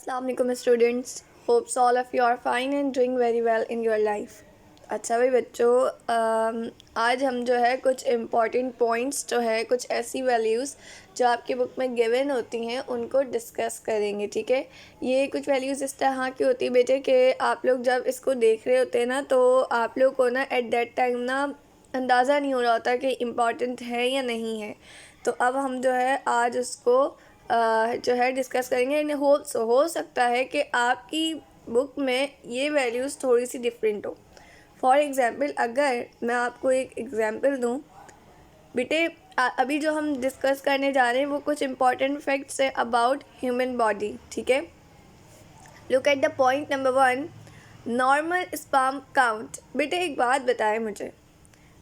अस्सलाम वालेकुम students, hopes all of you are fine and doing very well in your life. अच्छा भाई बच्चों, आज हम जो है कुछ इम्पॉर्टेंट पॉइंट्स जो है कुछ ऐसी वैल्यूज़ जो आपकी बुक में गिवन होती हैं उनको डिस्कस करेंगे। ठीक है, ये कुछ वैल्यूज़ इस तरह की होती है बेटे कि आप लोग जब इसको देख रहे होते हैं ना तो आप लोग को ना एट दैट टाइम ना अंदाज़ा नहीं हो रहा होता कि इम्पॉर्टेंट है या नहीं है। तो अब हम जो है आज उसको जो है डिस्कस करेंगे एंड हो सकता है कि आपकी बुक में ये वैल्यूज़ थोड़ी सी डिफरेंट हो। फॉर एग्ज़ाम्पल अगर मैं आपको एक एग्ज़ाम्पल दूँ बेटे, अभी जो हम डिस्कस करने जा रहे हैं वो कुछ इंपॉर्टेंट फैक्ट्स है अबाउट ह्यूमन बॉडी। ठीक है, look at the point number 1, normal sperm count. बेटे एक बात बताएं मुझे,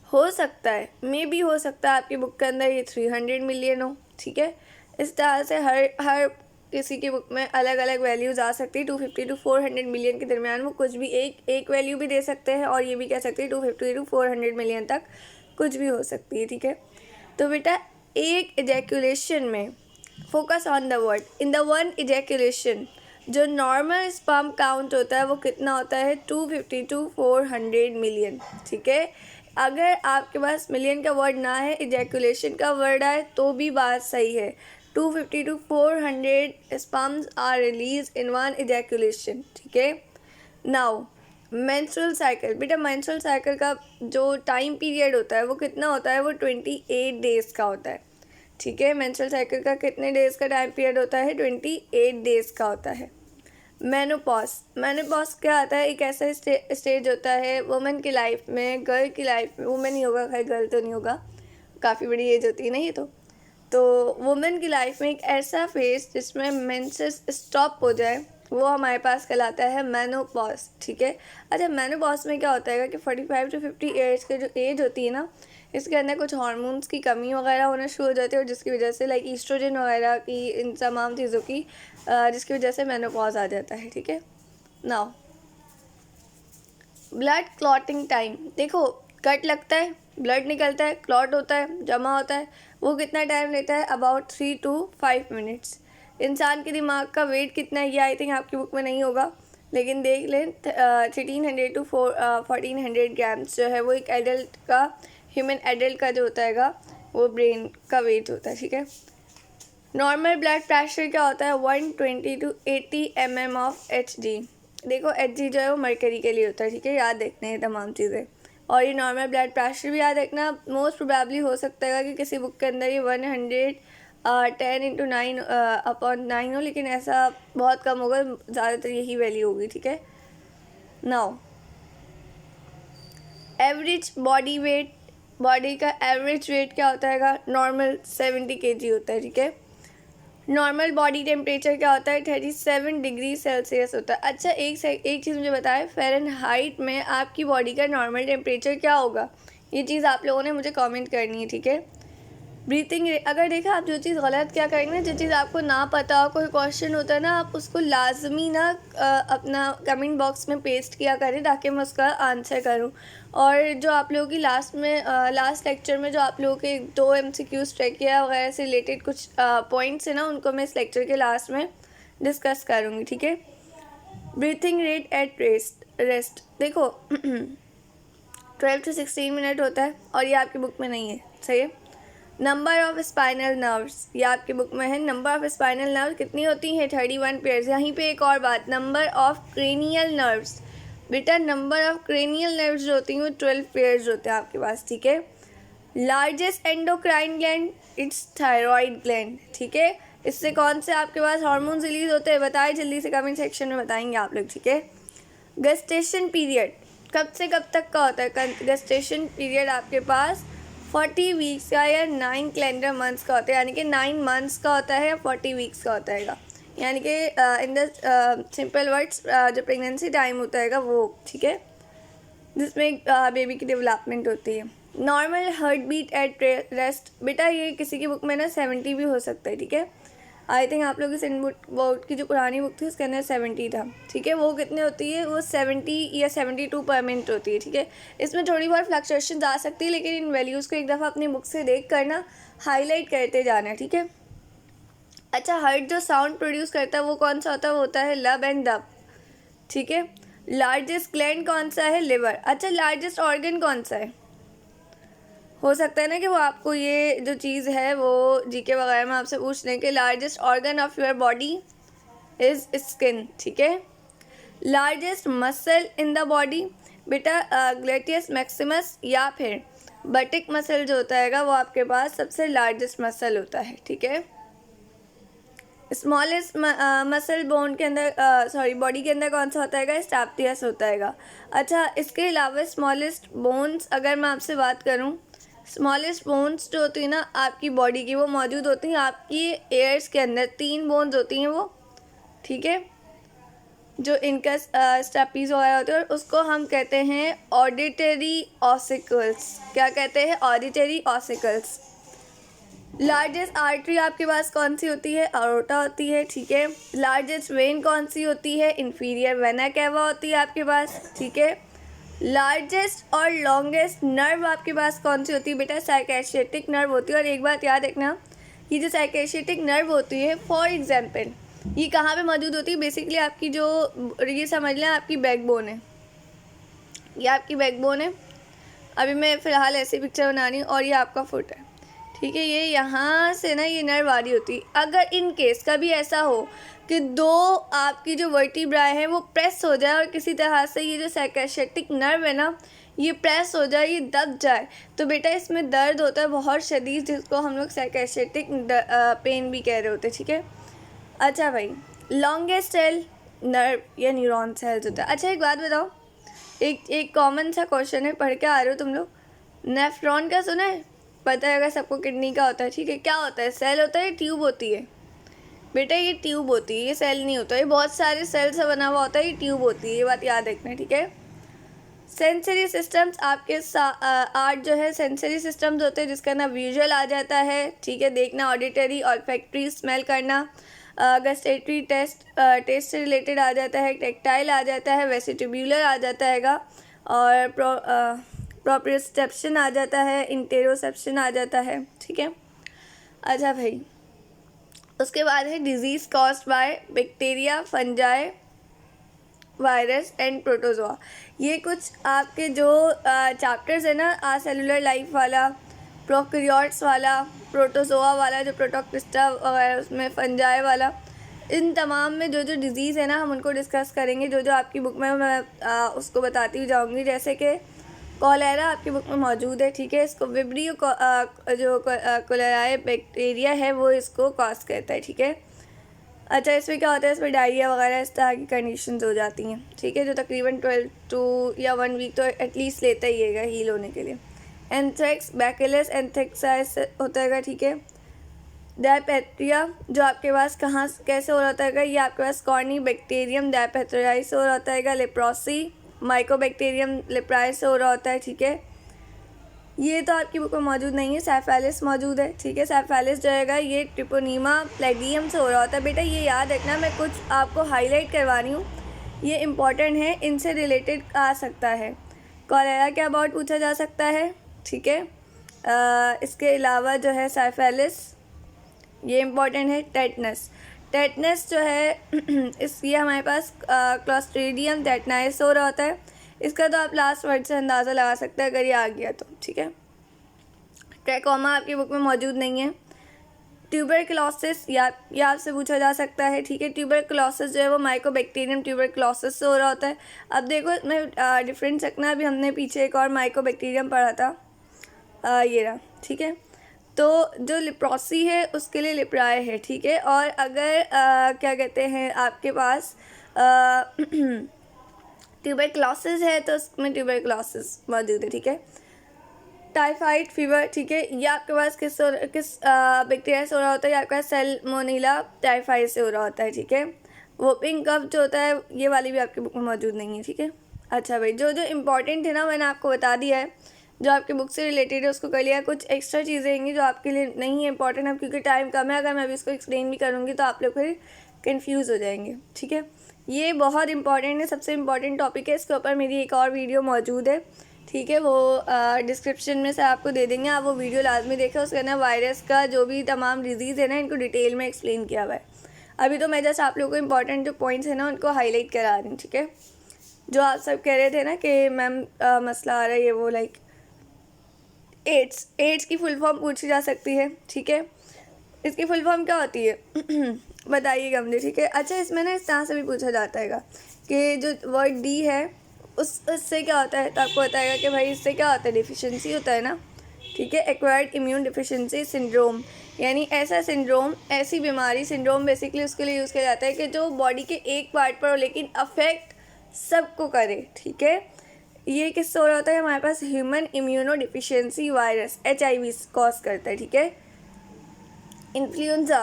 हो सकता है मे बी हो सकता है आपकी बुक के अंदर ये 300 मिलियन हो। ठीक है, इस तरह से हर किसी की बुक में अलग अलग वैल्यूज़ आ सकती है। 250 to 400 मिलियन के दरमियान वो कुछ भी एक वैल्यू भी दे सकते हैं और ये भी कह सकते हैं 250 to 400 मिलियन तक कुछ भी हो सकती है। ठीक है, तो बेटा एक इजैकुलेशन में focus on the word, in the one ejaculation जो नॉर्मल स्पर्म काउंट होता है वो कितना होता है 250 to 400 मिलियन। ठीक है, अगर आपके पास मिलियन का वर्ड ना है, इजैकुलेशन का वर्ड आए तो भी बात सही है। 250 to 400 sperms are release in one ejaculation. ठीक है, नाउ मेंस्ट्रुअल साइकिल। बेटा मेंस्ट्रुअल साइकिल का जो टाइम पीरियड होता है वो कितना होता है, वो 28 डेज़ का होता है। ठीक है, मेंस्ट्रुअल साइकिल का कितने डेज़ का टाइम पीरियड होता है, 28 डेज़ का होता है। मेनोपॉज क्या आता है, एक ऐसा स्टेज होता है वुमेन की लाइफ में, गर्ल की लाइफ में, वुमेन ही होगा, खैर गर्ल तो नहीं होगा, काफ़ी बड़ी एज होती है ना ये तो वुमेन की लाइफ में एक ऐसा फेज जिसमें मेंसेस स्टॉप हो जाए वो हमारे पास कहलाता है मेनोपॉज। ठीक है, अच्छा मेनोपॉज में क्या होता है कि 45 to 50 ईयर्स की जो एज होती है ना, इसके अंदर कुछ हार्मोन्स की कमी वगैरह होना शुरू हो जाती है और जिसकी वजह से लाइक ईस्ट्रोजन वगैरह की, इन तमाम चीज़ों की जिसकी वजह से मेनोपॉज आ जाता है। ठीक है, नाउ ब्लड क्लॉटिंग टाइम। देखो कट लगता है, ब्लड निकलता है, क्लॉट होता है, जमा होता है, वो कितना टाइम लेता है, अबाउट 3 to 5 मिनट्स। इंसान के दिमाग का वेट कितना है ये आई थिंक आपकी बुक में नहीं होगा, लेकिन देख लें 1300 to 1400 ग्राम्स जो है वो एक एडल्ट का, ह्यूमन एडल्ट का जो होता है वो ब्रेन का वेट होता है। ठीक है, नॉर्मल ब्लड प्रेशर क्या होता है, 120 to 80 mm ऑफ Hg। देखो Hg जो है वो मरकरी के लिए होता है। ठीक है, याद रखना है तमाम चीज़ें, और ये नॉर्मल ब्लड प्रेशर भी याद रखना। मोस्ट प्रोबेबली हो सकता है कि किसी बुक के अंदर ये 110/9 हो, लेकिन ऐसा बहुत कम होगा, ज़्यादातर यही वैल्यू होगी। ठीक है, now average body weight, body का एवरेज वेट क्या होता है, नॉर्मल 70 kg होता है। ठीक है, नॉर्मल बॉडी टेम्परेचर क्या होता है, 37 डिग्री सेल्सियस होता है। अच्छा एक चीज़ मुझे बताएं, फ़ारेनहाइट में आपकी बॉडी का नॉर्मल टेम्परेचर क्या होगा, ये चीज़ आप लोगों ने मुझे कमेंट करनी है। ठीक है, ब्रीथिंग रेट, अगर देखा आप जो चीज़ गलत क्या करेंगे ना, जो चीज़ आपको ना पता हो, कोई क्वेश्चन होता है ना, आप उसको लाजमी ना अपना कमेंट बॉक्स में पेस्ट किया करें ताकि मैं उसका आंसर करूं। और जो आप लोगों की लास्ट लेक्चर में जो आप लोगों के 2 MCQs ट्रैकिया वगैरह से रिलेटेड कुछ पॉइंट्स है ना, उनको मैं इस लेक्चर के लास्ट में डिस्कस करूँगी। ठीक है, ब्रीथिंग रेट एट रेस्ट देखो 12 to 16 मिनट होता है और ये आपकी बुक में नहीं है। सही है, नंबर ऑफ स्पाइनल नर्व्स, ये आपकी बुक में है। नंबर ऑफ स्पाइनल नर्व कितनी होती हैं, 31 पेयर्स। यहीं पे एक और बात, नंबर ऑफ क्रेनियल नर्व्स, बेटा नंबर ऑफ क्रेनियल नर्व्स जो होती हैं वो 12 पेयर्स होते हैं आपके पास। ठीक है, largest endocrine gland, it's thyroid gland. ठीक है, इससे कौन से आपके पास हार्मोन्स रिलीज होते हैं, बताए जल्दी से, कमेंट सेक्शन में बताएंगे आप लोग। ठीक है, गेस्टेशन पीरियड कब से कब तक का होता है, गेस्टेशन पीरियड आपके पास 40 वीक्स का या 9 कैलेंडर मंथ्स का होता है, यानी कि 9 मंथ्स का होता है या 40 वीक्स का होता है, यानी कि इन द सिंपल वर्ड्स जो प्रेगनेंसी टाइम होता है वो। ठीक है, जिसमें बेबी की डेवलपमेंट होती है। Normal heart beat at rest, बेटा ये किसी की बुक में ना 70 भी हो सकता है। ठीक है, आई थिंक आप लोग इस बोर्ड की जो पुरानी बुक थी उसके अंदर 70 था। ठीक है, वो कितने होती है, वो 70 या 72 पर मिनट होती है। ठीक है, इसमें थोड़ी बहुत फ्लक्चुएशन आ सकती है, लेकिन इन वैल्यूज़ को एक दफ़ा अपनी बुक से देख कर ना हाईलाइट करते जाना है। ठीक है, अच्छा, हार्ट जो साउंड प्रोड्यूस करता है वो कौन सा होता है? वो होता है लब एंड दब, ठीक है। लार्जेस्ट ग्लैंड कौन सा है? लिवर। अच्छा, लार्जेस्ट ऑर्गन कौन सा है? हो सकता है ना कि वो आपको ये जो चीज़ है वो जीके वगैरह में आपसे पूछ लें कि largest organ of your body is skin, ठीक है। Largest muscle in the body, बेटा ग्लूटियस मैक्सिमस या फिर बटिक मसल जो होता है वो आपके पास सबसे लार्जेस्ट मसल होता है, ठीक है। स्मॉलेस्ट मसल बोन के अंदर सॉरी बॉडी के अंदर कौन सा होता है? स्टैप्टियस होता है। अच्छा, इसके अलावा स्मॉलेस्ट बोन्स अगर मैं आपसे बात करूं, स्मॉलेस्ट बोन्स जो होती है ना आपकी बॉडी की, वो मौजूद होती हैं आपकी एयर्स के अंदर। 3 बोन्स होती हैं वो, ठीक है, जो इनका स्टेपीज वगैरह होते हैं, और उसको हम कहते हैं ऑडिटरी ऑसिकल्स। क्या कहते हैं? Auditory ossicles. लार्जेस्ट आर्टरी आपके पास कौन सी होती है? अरोटा होती है, ठीक है। लार्जेस्ट वेन कौन सी होती है? इंफीरियर वेना कैवा होती है आपके पास, ठीक है। लार्जेस्ट और लॉन्गेस्ट नर्व आपके पास कौन सी होती है? बेटा साइकेशियटिक नर्व होती है। और एक बात याद रखना, ये जो साइकेशियटिक नर्व होती है, फॉर एग्जाम्पल ये कहाँ पे मौजूद होती है? बेसिकली आपकी जो, ये समझ लें आपकी बैकबोन है, ये आपकी बैकबोन है। अभी मैं फ़िलहाल ऐसी पिक्चर बना रही हूँ और ये आपका फुट है, ठीक है। ये यहाँ से ना ये नर्व आ रही होती। अगर इन केस कभी ऐसा हो कि 2 आपकी जो वर्टिब्राए हैं वो प्रेस हो जाए और किसी तरह से ये जो साइकेशियटिक नर्व है ना ये प्रेस हो जाए, ये दब जाए, तो बेटा इसमें दर्द होता है बहुत शदीद, जिसको हम लोग साइकेशियटिक पेन भी कह रहे होते हैं, ठीक है। अच्छा भाई, लॉन्गेस्ट सेल नर्व या न्यूरॉन सेल्स होता है। अच्छा, एक बात बताओ, एक कॉमन सा क्वेश्चन है, पढ़ के आ रहे हो तुम लोग, नेफ्रॉन का सुना है? पता है अगर सबको, किडनी का होता है, ठीक है। क्या होता है? सेल होता है, ट्यूब होती है? बेटा ये ट्यूब होती है, ये सेल नहीं होता, ये बहुत सारे सेल से बना हुआ होता है, ये ट्यूब होती है, ये बात याद रखना, ठीक है। सेंसरी सिस्टम्स आपके 8 जो है सेंसरी सिस्टम्स होते हैं, जिसका ना विजुअल आ जाता है, ठीक है, देखना, ऑडिटरी, ऑल्फैक्टरी स्मेल करना, गस्टेटरी टेस्ट से रिलेटेड आ जाता है, टेक्टाइल आ जाता है, वेस्टिब्यूलर आ जाता है, और प्रोप्रियोसेप्शन आ जाता है, इंटेरोसेप्शन आ जाता है, ठीक है। अच्छा भाई, उसके बाद है disease caused by bacteria, fungi, virus and protozoa. ये कुछ आपके जो चैप्टर्स है ना, सेलुलर लाइफ वाला, प्रोकैरियोट्स वाला, प्रोटोजोआ वाला, जो प्रोटोक्लिस्टा वगैरह, उसमें फंजाई वाला, इन तमाम में जो जो डिज़ीज़ है ना हम उनको डिस्कस करेंगे। जो जो आपकी बुक में मैं उसको बताती हुई जाऊँगी। जैसे कि कॉलेरा आपकी बुक में मौजूद है, ठीक है। इसको विब्रियो जो कोलेराई बैक्टीरिया है वो इसको कॉज करता है, ठीक है। अच्छा, इसमें क्या होता है? इसमें डायरिया वगैरह इस तरह की कंडीशंस हो जाती हैं, ठीक है, जो तकरीबन 12 to 1 वीक तो एटलीस्ट लेता ही है हील होने के लिए। एंथ्रेक्स, बैसिलस एंथ्रेक्साइस होता है, ठीक है। डायपेथरिया जो आपके पास कहाँ कैसे हो रहा है? ये आपके पास कॉर्नी बैक्टीरियम डायपेथरियाई से हो रहा होता है। लेप्रोसी माइकोबैक्टीरियम लेप्राई से हो रहा होता है, ठीक है। ये तो आपकी बुक में मौजूद नहीं है। सैफेलिस मौजूद है, ठीक है। सैफेलिस जो है ये ट्रिपोनीमा प्लेडियम से हो रहा होता है। बेटा ये याद रखना, मैं कुछ आपको हाईलाइट करवा रही हूँ, ये इम्पॉर्टेंट है, इनसे रिलेटेड आ सकता है। कॉलेरा के अबाउट पूछा जा सकता है, ठीक है। इसके अलावा जो है सैफेलिस, ये इम्पॉर्टेंट है। टेटनस जो है ये हमारे पास क्लॉस्ट्रीडियम टेटनाइस हो रहा होता है। इसका तो आप लास्ट वर्ड से अंदाज़ा लगा सकते हैं अगर ये आ गया तो, ठीक है। ट्रैकोमा आपकी बुक में मौजूद नहीं है। ट्यूबरक्लोसिस या आपसे पूछा जा सकता है, ठीक है। ट्यूबरक्लोसिस जो है वो माइकोबैक्टीरियम ट्यूबरक्लोसिस से हो रहा होता है। अब देखो इसमें डिफरेंस रखना, अभी हमने पीछे एक और माइकोबैक्टीरियम पढ़ा था, ये रहा, ठीक है। तो जो लिप्रोसी है उसके लिए लिप्राय है, ठीक है। और अगर क्या कहते हैं आपके पास ट्यूबरक्लोसिस है तो उसमें ट्यूबरक्लोसिस मौजूद है, ठीक है। टाइफाइड फीवर, ठीक है, ये आपके पास किस बैक्टीरिया से हो रहा होता है? ये आपका सैल्मोनेला टाइफाइड से हो रहा होता है, ठीक है। वोपिंग कफ जो होता है ये वाली भी आपकी बुक में मौजूद नहीं है, ठीक है। अच्छा भाई, जो जो इम्पॉर्टेंट है ना मैंने आपको बता दिया है, जो आपकी बुक से रिलेटेड है उसको कर लिया। कुछ एक्स्ट्रा चीज़ें होंगी जो आपके लिए नहीं है इंपॉर्टेंट, अब क्योंकि टाइम कम है, अगर मैं अभी इसको एक्सप्लेन भी करूँगी तो आप लोग फिर कन्फ्यूज़ हो जाएंगे, ठीक है। ये बहुत इंपॉर्टेंट है, सबसे इम्पॉर्टेंट टॉपिक है, इसके ऊपर मेरी एक और वीडियो मौजूद है, ठीक है, वो डिस्क्रिप्शन में से आपको दे देंगे, आप वो वीडियो लाजमी देखें। उसके अंदर वायरस का जो भी तमाम डिजीज़ है ना, इनको डिटेल में एक्सप्लेन किया हुआ है। अभी तो मैं जस्ट आप लोगों को इंपॉर्टेंट जो पॉइंट्स हैं ना उनको हाईलाइट करा रही हूँ, ठीक है। जो आप सब कह रहे थे ना कि मैम मसला आ रहा है ये वो, लाइक एड्स की फुल फॉर्म पूछी जा सकती है, ठीक है। इसकी फुल फॉर्म क्या होती है बताइएगा मुझे, ठीक है। अच्छा, इसमें ना इस तरह से भी पूछा जाता है कि जो वर्ड डी है उससे क्या होता है, तो आपको बताएगा कि भाई इससे क्या होता है, डिफिशिएंसी होता है ना, ठीक है। एक्वायर्ड इम्यून डिफिशिएंसी सिंड्रोम, यानी ऐसा सिंड्रोम, ऐसी बीमारी, सिंड्रोम बेसिकली उसके लिए यूज़ किया जाता है कि जो बॉडी के एक पार्ट पर हो लेकिन अफेक्ट सबको करे, ठीक है। ये किससे हो रहा होता है, हमारे पास human immuno deficiency virus HIV cause करता है, ठीक है। इन्फ्लुएंजा,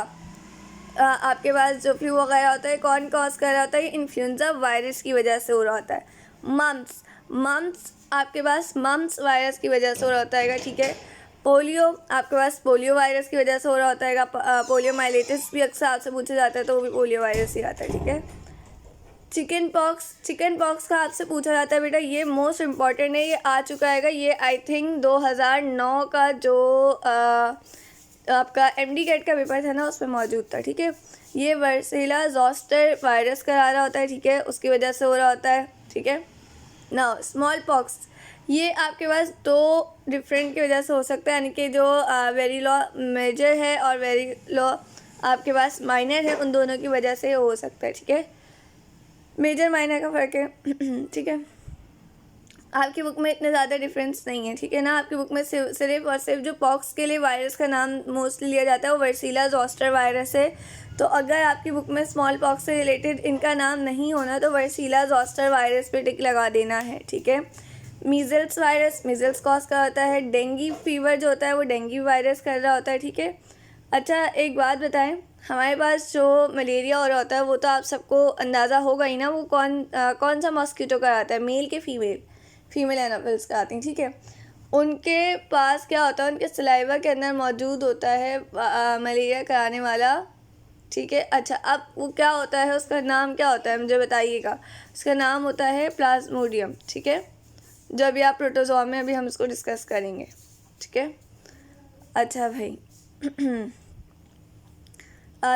आपके पास जो फ्लू वगैरह होता है कौन कॉज कर रहा होता है, इन्फ्लुएंजा वायरस की वजह से हो रहा होता है। मम्स आपके पास मम्स वायरस की वजह से हो रहा होता है, ठीक है। पोलियो आपके पास पोलियो वायरस की वजह से हो रहा होता है। पोलियो माइलेटिस भी अक्सर आपसे पूछा जाता है, तो वो भी पोलियो वायरस ही आता है, ठीक है। चिकन पॉक्स का आपसे पूछा जाता है बेटा, ये मोस्ट इम्पॉर्टेंट है, ये आ चुका है। ये आई थिंक 2009 का जो आपका MD-CAT का पेपर था ना उसमें मौजूद था, ठीक है। ये वर्सीला ज़ोस्टर वायरस करा रहा होता है, ठीक है, उसकी वजह से हो रहा होता है, ठीक है ना। स्मॉल पॉक्स, ये आपके पास दो डिफरेंट की वजह से हो सकता है, यानी कि जो वेरी लॉ मेजर है और वेरी लॉ आपके पास माइनर है, उन दोनों की वजह से हो सकता है, ठीक है। मेजर माइनर का फ़र्क है ठीक है। आपकी बुक में इतने ज़्यादा डिफरेंस नहीं है, ठीक है ना। आपकी बुक में सिर्फ और सिर्फ जो पॉक्स के लिए वायरस का नाम मोस्टली लिया जाता है वो वर्सीला ज़ोस्टर वायरस है। तो अगर आपकी बुक में स्मॉल पॉक्स से रिलेटेड इनका नाम नहीं होना तो वर्सीला ज़ोस्टर वायरस पे टिक लगा देना है, ठीक है। मीज़ल्स वायरस, मीज़ल्स कॉज का होता है। डेंगू फीवर जो होता है वो डेंगू वायरस कर रहा होता है, ठीक है। अच्छा, एक बात बताएं, हमारे पास जो मलेरिया हो रहा होता है वो तो आप सबको अंदाज़ा होगा ही ना, वो कौन सा मॉस्किटो का आता है, मेल के फीमेल एनाफिल्स का आती हैं, ठीक है। उनके पास क्या होता है, उनके सलाइवा के अंदर मौजूद होता है मलेरिया कराने वाला, ठीक है। अच्छा, अब वो क्या होता है, उसका नाम क्या होता है मुझे बताइएगा। उसका नाम होता है प्लाज्मोडियम, ठीक है। जो अभी आप प्रोटोजोआ में अभी हम इसको डिस्कस करेंगे, ठीक है। अच्छा भाई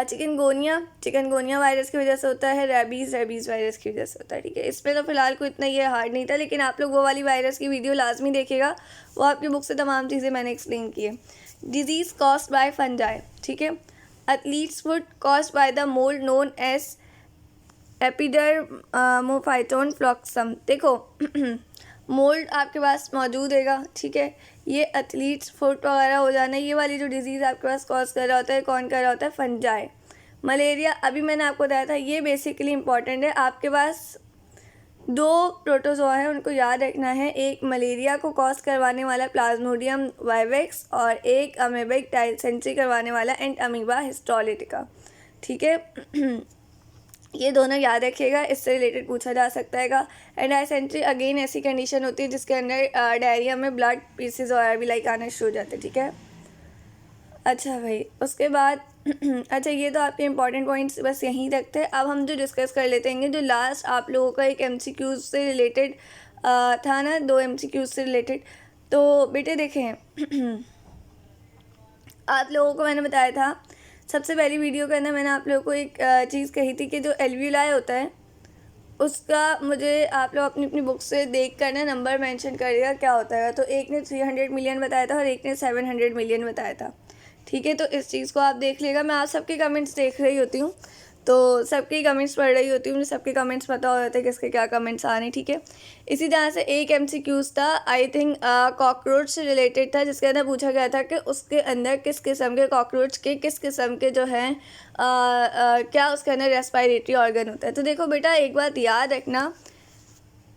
चिकनगोनिया वायरस की वजह से होता है। रेबीज़ वायरस की वजह से होता है, ठीक है। इसमें तो फ़िलहाल कोई इतना ये हार्ड नहीं था, लेकिन आप लोग वो वाली वायरस की वीडियो लाजमी देखिएगा, वो आपकी बुक से तमाम चीज़ें मैंने एक्सप्लेन की है। डिजीज़ कॉज्ड बाय फंजाई, ठीक है। Athlete's foot caused by the mould known as epidermophyton floccosum. देखो मोल्ड आपके पास मौजूद रहेगा, ठीक है। ये एथलीट्स फुट वगैरह हो जाना, ये वाली जो डिज़ीज़ आपके पास कॉज कर रहा होता है, कौन कर रहा होता है, फंजाई। मलेरिया अभी मैंने आपको बताया था, ये बेसिकली इंपॉर्टेंट है। आपके पास दो प्रोटोजोआ है, उनको याद रखना है। एक मलेरिया को कॉज करवाने वाला प्लाज्मोडियम वाइवेक्स और एक अमेबिक डायसेंट्री करवाने वाला एंड अमीबा हिस्टोलिटिका, ठीक है। ये दोनों याद रखिएगा, इससे रिलेटेड पूछा जा सकता है। एंड डायसेंट्री अगेन ऐसी कंडीशन होती है जिसके अंदर डायरिया में ब्लड पीसेस और भी लाइक आना शुरू हो जाते हैं, ठीक है। अच्छा भाई, उसके बाद अच्छा, ये तो आपके इंपॉर्टेंट पॉइंट्स बस यहीं तक थे। अब हम जो डिस्कस कर लेते हैं, जो लास्ट आप लोगों का एक MCQs से रिलेटेड था ना, 2 MCQs से रिलेटेड। तो बेटे देखें आप लोगों को मैंने बताया था सबसे पहली वीडियो के अंदर, मैंने आप लोगों को एक चीज़ कही थी कि जो एल्वियोलाई होता है उसका मुझे आप लोग अपनी अपनी बुक से देख कर ना नंबर मेंशन करिएगा क्या होता है। तो एक ने 300 मिलियन बताया था और एक ने 700 मिलियन बताया था, ठीक है। तो इस चीज़ को आप देख लेगा। मैं आप सबके कमेंट्स देख रही होती हूँ, तो सबके कमेंट्स पढ़ रही होती हूँ, मुझे सबके कमेंट्स पता हो जाते हैं किसके क्या कमेंट्स आ रहे हैं, ठीक है। इसी तरह से एक MCQs था, आई थिंक कॉकरोच से रिलेटेड था, जिसके अंदर पूछा गया था कि उसके अंदर किस किस्म के कॉकरोच के किस किस्म के जो हैं क्या उसके अंदर रेस्पिरेटरी ऑर्गन होता है। तो देखो बेटा, एक बात याद रखना,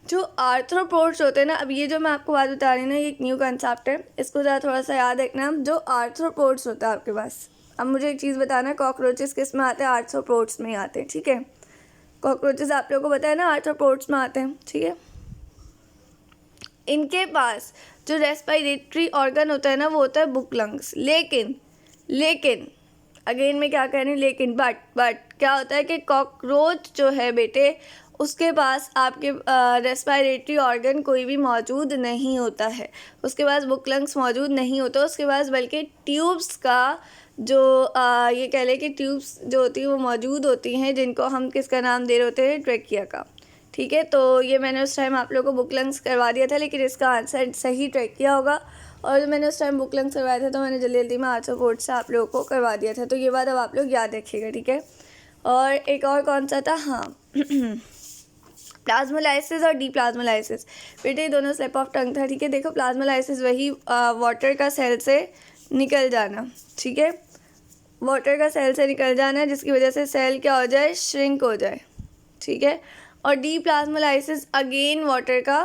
जो आर्थ्रोपोड्स होते हैं ना, अब ये जो मैं आपको बात बता रही हूँ ना, ये एक न्यू कंसेप्ट है, इसको ज़रा थोड़ा सा याद रखना। जो आर्थ्रोपोड्स होता है आपके पास, अब मुझे एक चीज़ बताना, कॉकरोचेस किस में आते हैं, आर्थ्रोपोड्स में आते हैं, ठीक है। कॉकरोचेस आप लोगों को पता है ना आर्थ्रोपोड्स में आते हैं, ठीक है। इनके पास जो रेस्पिरेटरी ऑर्गन होता है ना वो होता है बुक लंग्स, लेकिन अगेन मैं क्या कह रही हूँ, लेकिन बट क्या होता है कि कॉकरोच जो है बेटे, उसके पास आपके रेस्पिरेटरी ऑर्गन कोई भी मौजूद नहीं होता है, उसके पास बुक लंग्स मौजूद नहीं होता, उसके पास बल्कि ट्यूब्स का जो ये कह लें कि ट्यूब्स जो होती हैं वो मौजूद होती हैं, जिनको हम किसका नाम दे रहे होते हैं, ट्रेकिया का। ठीक है, तो ये मैंने उस टाइम आप लोगों को बुक लंग्स करवा दिया था, लेकिन इसका आंसर सही ट्रेकिया होगा। और मैंने उस टाइम बुक लंग्स करवाया था तो मैंने जल्दी जल्दी में आर्ट्स कोर्ट से आप लोगों को करवा दिया था, तो ये बात अब आप लोग याद रखिएगा। ठीक है, और एक और कौन सा था, हाँ प्लाज्मोलाइसिस और डीप्लाज्मोलाइसिस। बेटे दोनों स्लिप ऑफ टंग था। ठीक है, देखो प्लाज्मोलाइसिस वही वाटर का सेल से निकल जाना। ठीक है, वाटर का सेल से निकल जाना है जिसकी वजह से सेल क्या हो जाए, श्रिंक हो जाए। ठीक है, और डीप्लाज्मोलाइसिस अगेन वाटर का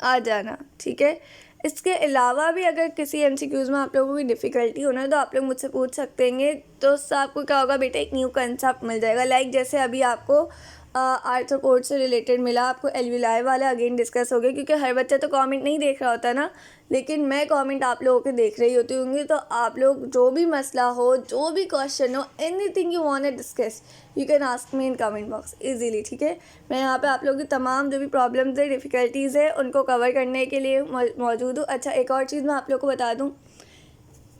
आ जाना। ठीक है, इसके अलावा भी अगर किसी एमसीक्यूज़ में आप लोगों को डिफ़िकल्टी हो ना तो आप लोग मुझसे पूछ सकते हैं, तो उससे आपको क्या होगा बेटा, एक न्यू कंसेप्ट मिल जाएगा। लाइक जैसे अभी आपको आर्थ्रोपोड से रिलेटेड मिला, आपको एल्विलाई वाला अगेन डिस्कस हो गया, क्योंकि हर बच्चा तो कमेंट नहीं देख रहा होता ना, लेकिन मैं कमेंट आप लोगों के देख रही होती होंगी। तो आप लोग जो भी मसला हो, जो भी क्वेश्चन हो, anything you want to discuss, you can ask me in comment box easily. ठीक है, मैं यहाँ पे आप लोगों की तमाम जो भी प्रॉब्लम्स है, डिफ़िकल्टीज़ है, उनको कवर करने के लिए मौजूद हूँ। अच्छा, एक और चीज़ मैं आप लोग को बता दूँ,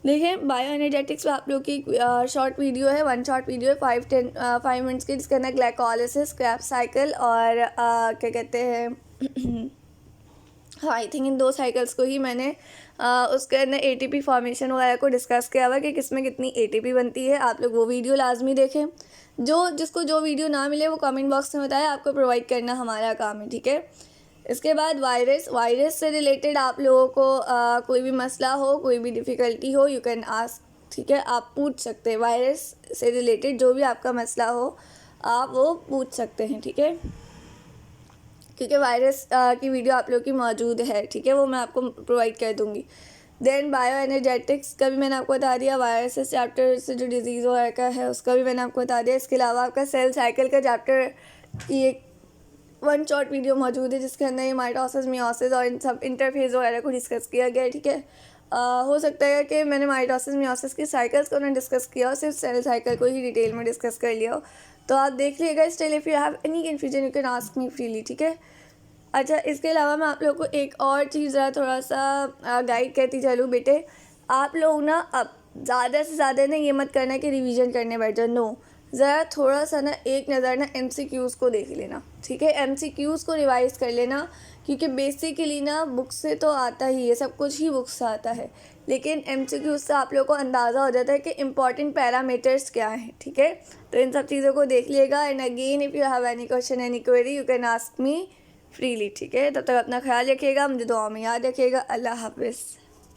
देखिए बायो एनर्जेटिक्स में आप लोग की शॉर्ट वीडियो है, 1 शॉर्ट वीडियो है 5 मिनट्स की, जिसका ना ग्लाइकोलिसिस, क्रैप साइकिल और क्या कहते हैं हाँ, आई थिंक इन 2 साइकिल्स को ही मैंने उसके अंदर एटीपी फॉर्मेशन वगैरह को डिस्कस किया हुआ कि किसमें कितनी एटीपी बनती है। आप लोग वो वीडियो लाजमी देखें। जिसको जो वीडियो ना मिले वो कमेंट बॉक्स में बताएं, आपको प्रोवाइड करना हमारा काम है। ठीक है, इसके बाद वायरस से रिलेटेड आप लोगों को कोई भी मसला हो, कोई भी डिफ़िकल्टी हो, यू कैन आस्क। ठीक है, आप पूछ सकते हैं, वायरस से रिलेटेड जो भी आपका मसला हो आप वो पूछ सकते हैं। ठीक है, क्योंकि वायरस की वीडियो आप लोग की मौजूद है। ठीक है, वो मैं आपको प्रोवाइड कर दूँगी। देन बायो एनर्जेटिक्स का भी मैंने आपको बता दिया, वायरसेस चैप्टर से जो डिजीज़ वगैरह का है उसका भी मैंने आपको बता दिया। इसके अलावा आपका सेल साइकिल का चैप्टर की एक 1 शॉर्ट वीडियो मौजूद है, जिसके अंदर ये माइटोसिस, मियोसिस और इन सब इंटरफेज वगैरह को डिस्कस किया गया है। ठीक है, हो सकता है कि मैंने माइटोसिस, मियोसिस की साइकिल्स को ना डिस्कस किया हो, सिर्फ सेल साइकिल को ही डिटेल में डिस्कस कर लिया हो, तो आप देख लीजिएगा। Still if you have any confusion you can ask me freely. ठीक है, अच्छा, इसके अलावा मैं आप लोगों को एक और चीज़ ज़रा थोड़ा सा गाइड करती चलूँ बेटे। आप लोग ना अब ज़्यादा से ज़्यादा ना ये मत करना कि रिवीजन करने बैठ जाओ, नो, ज़रा थोड़ा सा ना एक नज़र ना एमसीक्यूज़ को देख लेना। ठीक है, एमसीक्यूज़ को रिवाइज़ कर लेना, क्योंकि बेसिकली ना बुक से तो आता ही है, सब कुछ ही बुक से आता है, लेकिन एमसीक्यूज़ से आप लोगों को अंदाज़ा हो जाता है कि इंपॉर्टेंट पैरामीटर्स क्या हैं। ठीक है, तो इन सब चीज़ों को देख लिएगा। And again if you have any question, any query, you can ask me freely. ठीक है, तब तक अपना ख्याल रखिएगा, मुझे दुआ में याद रखिएगा। अल्लाह हाफ़िज़।